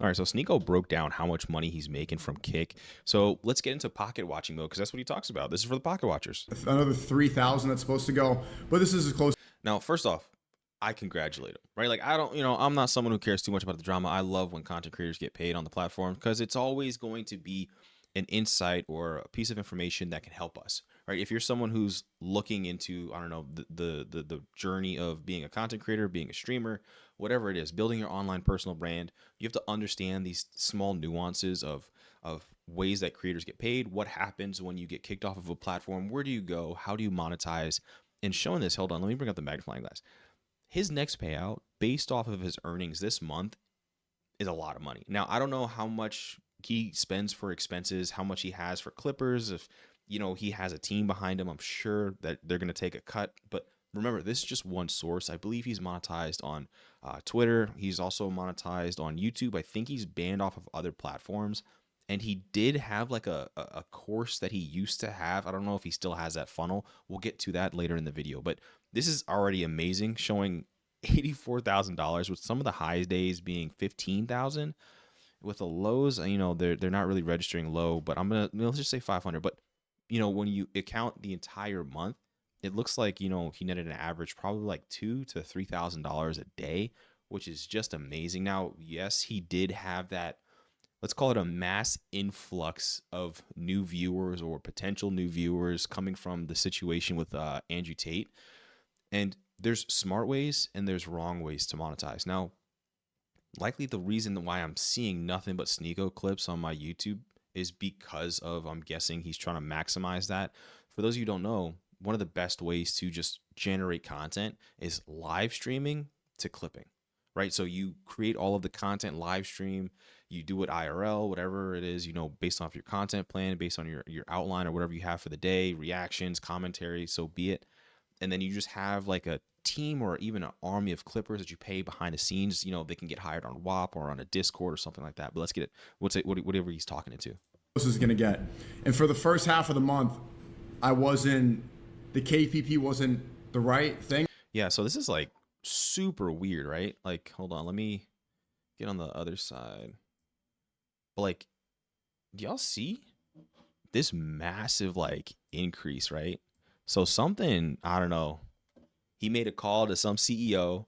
All right, so Sneako broke down how much money he's making from Kick. So let's get into pocket watching mode because that's what he talks about. This is for the pocket watchers. Another 3,000 that's supposed to go, but this is as close. Now, first off, I congratulate him, right? Like, I don't, I'm not someone who cares too much about the drama. I love when content creators get paid on the platform because it's always going to be an insight or a piece of information that can help us, right? If you're someone who's looking into, I don't know, the journey of being a content creator, being a streamer, whatever it is, building your online personal brand, you have to understand these small nuances of ways that creators get paid, what happens when you get kicked off of a platform, where do you go, how do you monetize, and showing this. Hold on, let me bring up the magnifying glass. His next payout, based off of his earnings this month, is a lot of money. Now, I don't know how much he spends for expenses, how much he has for clippers. If, he has a team behind him, I'm sure that they're going to take a cut. But remember, this is just one source. I believe he's monetized on Twitter. He's also monetized on YouTube. I think he's banned off of other platforms. And he did have like a course that he used to have. I don't know if he still has that funnel. We'll get to that later in the video. But this is already amazing, showing $84,000 with some of the high days being 15,000. With the lows, they're not really registering low, but let's just say 500. But when you account the entire month, it looks like he netted an average probably like $2,000 to $3,000 a day, which is just amazing. Now, yes, he did have that, let's call it a mass influx of new viewers or potential new viewers coming from the situation with Andrew Tate. And there's smart ways and there's wrong ways to monetize. Now, likely the reason why I'm seeing nothing but Sneako clips on my YouTube is because of, I'm guessing he's trying to maximize that. For those of you who don't know, one of the best ways to just generate content is live streaming to clipping, right? So you create all of the content live stream, you do it IRL, whatever it is, based off your content plan, based on your outline or whatever you have for the day, reactions, commentary, so be it. And then you just have like a team or even an army of clippers that you pay behind the scenes. They can get hired on WAP or on a Discord or something like that. But let's get it. Whatever he's talking into. This is going to get. And for the first half of the month, the KPP wasn't the right thing. Yeah, so this is like super weird, right? Like, hold on, let me get on the other side. But like, do y'all see this massive like increase, right? So something, I don't know, he made a call to some CEO.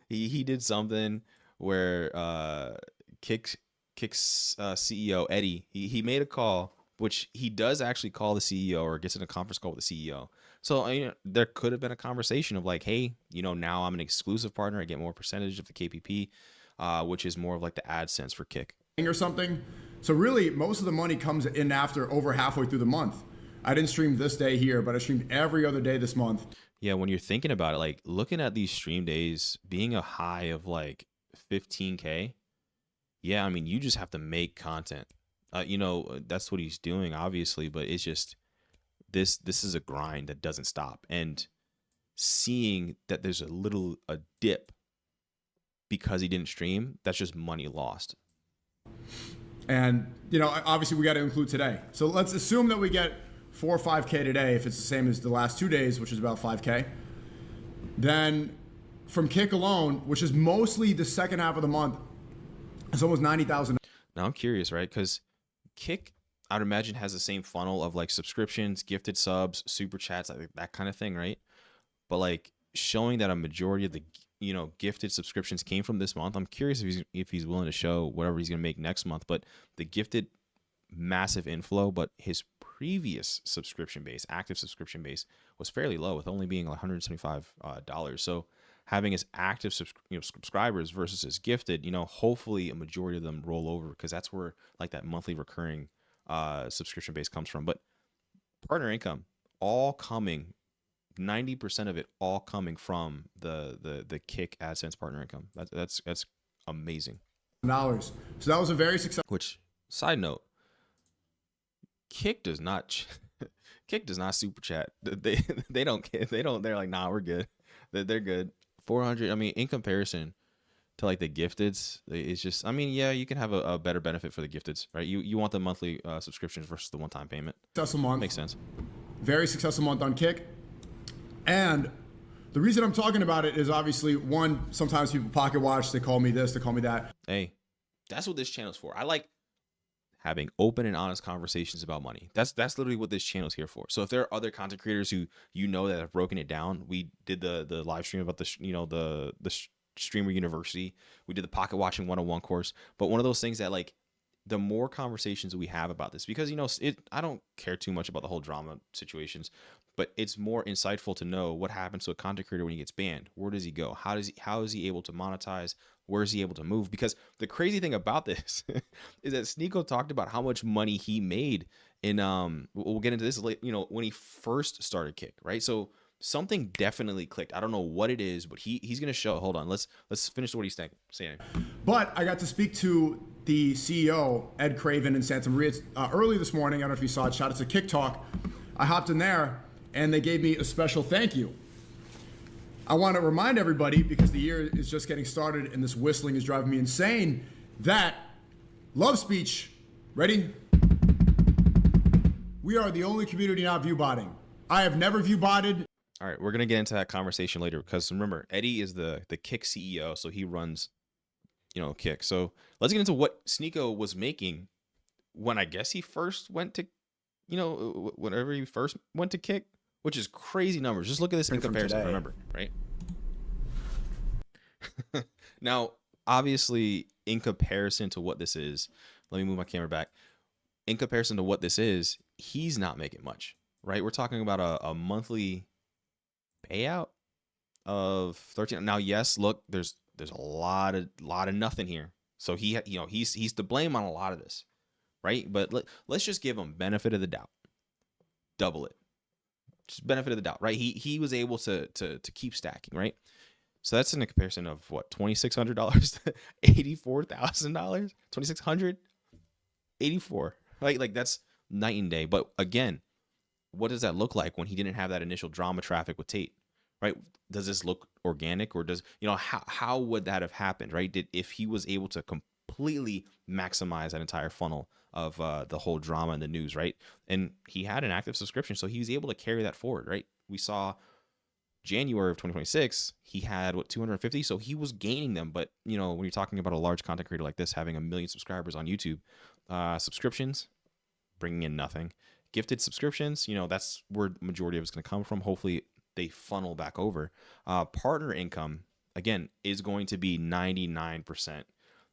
he did something where Kick's CEO, Eddie, he made a call, which he does actually call the CEO or gets in a conference call with the CEO. So there could have been a conversation of like, hey, now I'm an exclusive partner. I get more percentage of the KPP, which is more of like the AdSense for Kick. Or something. So really, most of the money comes in after over halfway through the month. I didn't stream this day here, but I streamed every other day this month. Yeah, when you're thinking about it, like looking at these stream days being a high of like 15K, yeah, I mean, you just have to make content. That's what he's doing, obviously, but it's just this is a grind that doesn't stop. And seeing that there's a dip because he didn't stream, that's just money lost. And, obviously we got to include today. So let's assume that we get 4 or 5K today, if it's the same as the last 2 days, which is about 5K. Then from Kick alone, which is mostly the second half of the month, it's almost 90,000. Now I'm curious, right? Because Kick, I'd imagine, has the same funnel of like subscriptions, gifted subs, super chats, like that kind of thing, right? But like showing that a majority of the gifted subscriptions came from this month. I'm curious if he's willing to show whatever he's gonna make next month. But the gifted, massive inflow, but his previous subscription base, active subscription base, was fairly low, with only being $175. So having his active subscribers versus his gifted, hopefully a majority of them roll over, because that's where like that monthly recurring subscription base comes from. But partner income all coming, 90% of it all coming from the Kick AdSense partner income. That's amazing. $. So that was a very successful. Which, side note, Kick does not super chat. They don't care. They're like, nah, we're good. They're good. 400. I mean, in comparison to like the gifteds, it's just, I mean, yeah, you can have a better benefit for the gifteds, right? You want the monthly subscriptions versus the one-time payment. Successful month. Makes sense. Very successful month on Kick. And the reason I'm talking about it is obviously, one, sometimes people pocket watch, they call me this, they call me that. Hey, That's what this channel's for. I like having open and honest conversations about money. That's literally what this channel is here for. So if there are other content creators who that have broken it down, we did the live stream about the streamer university. We did the pocket watching 101 course. But one of those things that like the more conversations we have about this, because I don't care too much about the whole drama situations, but it's more insightful to know what happens to a content creator when he gets banned. Where does he go? How is he able to monetize? Where is he able to move? Because the crazy thing about this is that Sneako talked about how much money he made in we'll get into this later, when he first started Kick, right? So something definitely clicked. I don't know what it is, but he's gonna show. Hold on, let's finish what he's saying. But I got to speak to the CEO, Ed Craven in Santa Maria, early this morning. I don't know if you saw it. Shout out to Kick Talk. I hopped in there, and they gave me a special thank you. I want to remind everybody, because the year is just getting started and this whistling is driving me insane, that love speech, ready? We are the only community not viewbotting. I have never viewbotted. All right, we're gonna get into that conversation later, because remember, Eddie is the Kick CEO, so he runs, Kick. So let's get into what Sneako was making when I guess he first went to, whenever he first went to Kick, which is crazy numbers. Just look at this in comparison. Today. Remember, right? Now, obviously, in comparison to what this is, let me move my camera back. In comparison to what this is, he's not making much, right? We're talking about a monthly payout of 13. Now, yes, look, there's a lot of nothing here. So he's to blame on a lot of this, right? But let's just give him benefit of the doubt. Double it. Just benefit of the doubt, right? He was able to keep stacking, right? So that's in a comparison of what, $2,600 to $84,000, $2,684, right? Like that's night and day. But again, what does that look like when he didn't have that initial drama traffic with Tate, right? Does this look organic, or does how would that have happened, right? If he was able to completely maximize that entire funnel of the whole drama and the news, right? And he had an active subscription, so he was able to carry that forward, right? We saw January of 2026, he had 250, so he was gaining them. But when you're talking about a large content creator like this having 1 million subscribers on YouTube, subscriptions bringing in nothing. Gifted subscriptions, that's where the majority of it's going to come from. Hopefully they funnel back over. Partner income, again, is going to be 99%,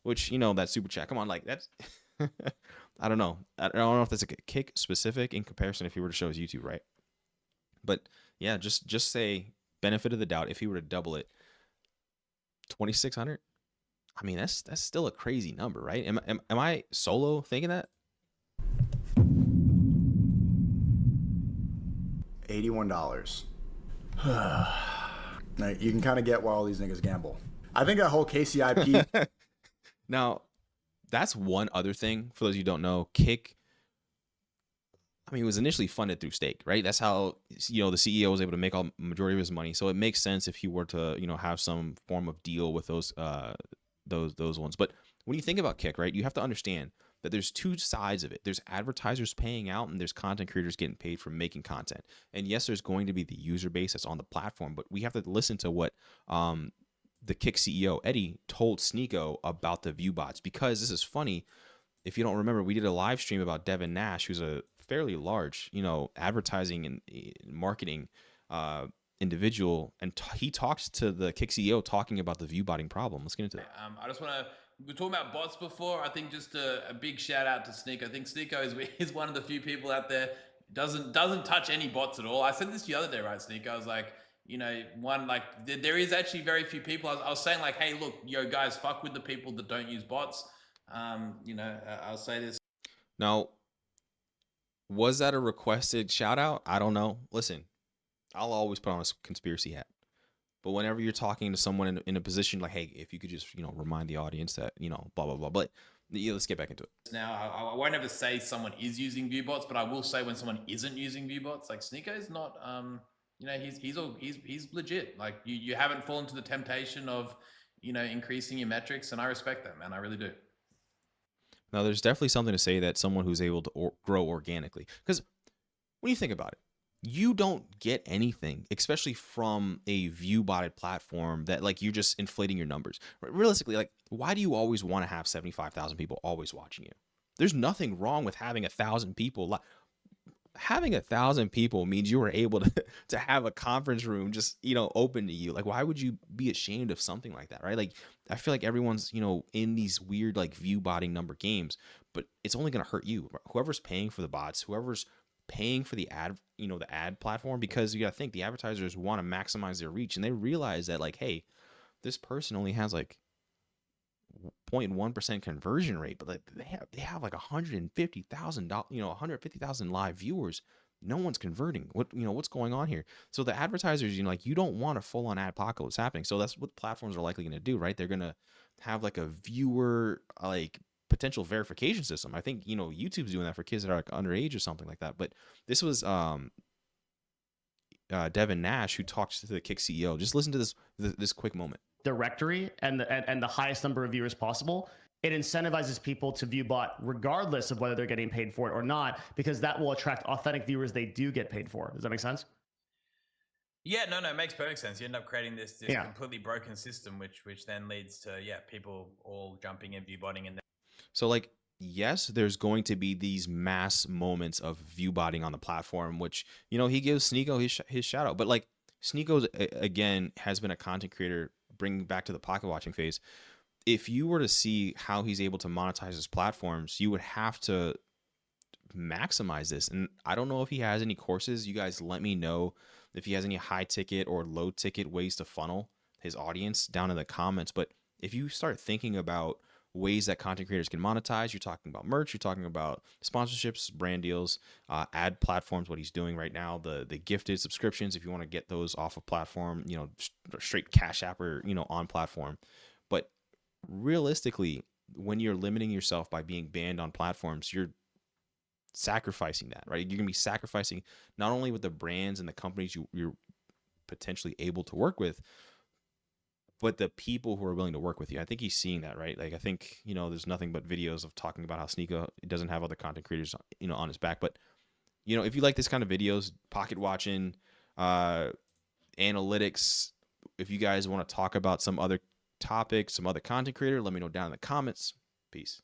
which, that super chat, come on, like that's I don't know if that's a Kick specific in comparison if he were to show his YouTube, right? But yeah, just say benefit of the doubt, if he were to double it, 2,600. I mean, that's still a crazy number, right? Am I solo thinking that? $81. Now, you can kind of get why all these niggas gamble. I think that whole KCIP. Now, that's one other thing for those of you who don't know. Kick, I mean, it was initially funded through stake, right? That's how the CEO was able to make all majority of his money. So it makes sense if he were to have some form of deal with those ones. But when you think about Kick, right, you have to understand that there's two sides of it. There's advertisers paying out, and there's content creators getting paid for making content. And yes, there's going to be the user base that's on the platform, but we have to listen to what the Kick CEO Eddie told Sneako about the view bots, because this is funny. If you don't remember, we did a live stream about Devin Nash, who's a fairly large, advertising and marketing individual, and he talked to the Kick CEO talking about the viewbotting problem. Let's get into that. I just want to. We were talking about bots before. I think just a big shout out to Sneako. I think Sneako is one of the few people out there doesn't touch any bots at all. I said this the other day, right, Sneako? I was like, there is actually very few people. I was saying like, hey, look, guys, fuck with the people that don't use bots. I'll say this. Now, was that a requested shout out? I don't know. Listen, I'll always put on a conspiracy hat. But whenever you're talking to someone in a position like, hey, if you could just, remind the audience that, blah, blah, blah. But let's get back into it. Now, I won't ever say someone is using viewbots, but I will say when someone isn't using viewbots, like Sneako is not, he's legit. Like you haven't fallen to the temptation of, increasing your metrics, and I respect that, man. I really do. Now, there's definitely something to say that someone who's able to grow organically, because when you think about it, you don't get anything, especially from a view botted platform that like you're just inflating your numbers. Realistically, like why do you always want to have 75,000 people always watching you? There's nothing wrong with having 1,000 people. Having 1,000 people means you were able to to have a conference room just, open to you. Like, why would you be ashamed of something like that, right? Like, I feel like everyone's, in these weird like view botting number games, but it's only going to hurt you. Whoever's paying for the bots, whoever's paying for the ad, the ad platform, because you got to think the advertisers want to maximize their reach, and they realize that, like, hey, this person only has like 0.1% conversion rate, but like they have like 150,000, 150,000 live viewers. No one's converting. What's going on here? So the advertisers, like, you don't want a full on adpocalypse happening. So that's what platforms are likely going to do, right? They're going to have like a viewer like potential verification system. I think YouTube's doing that for kids that are like underage or something like that. But this was Devin Nash who talked to the Kick CEO. Just listen to this quick moment. Directory and the highest number of viewers possible, it incentivizes people to view bot regardless of whether they're getting paid for it or not, because that will attract authentic viewers they do get paid for. Does that make sense? Yeah, no, it makes perfect sense. You end up creating this completely broken system, which then leads to people all jumping in, view botting, and then. So like, yes, there's going to be these mass moments of view botting on the platform, which he gives Sneako his shout out. But like, Sneako again has been a content creator, bringing back to the pocket watching phase. If you were to see how he's able to monetize his platforms, you would have to maximize this. And I don't know if he has any courses. You guys let me know if he has any high ticket or low ticket ways to funnel his audience down in the comments. But if you start thinking about ways that content creators can monetize, you're talking about merch, you're talking about sponsorships, brand deals, ad platforms, what he's doing right now, the gifted subscriptions, if you want to get those off of platform, straight Cash App or, on platform. But realistically, when you're limiting yourself by being banned on platforms, you're sacrificing that, right? You're gonna be sacrificing not only with the brands and the companies you're potentially able to work with, but the people who are willing to work with you. I think he's seeing that, right? Like, I think, there's nothing but videos of talking about how Sneako doesn't have other content creators, on his back. But, if you like this kind of videos, pocket watching, analytics, if you guys want to talk about some other topic, some other content creator, let me know down in the comments. Peace.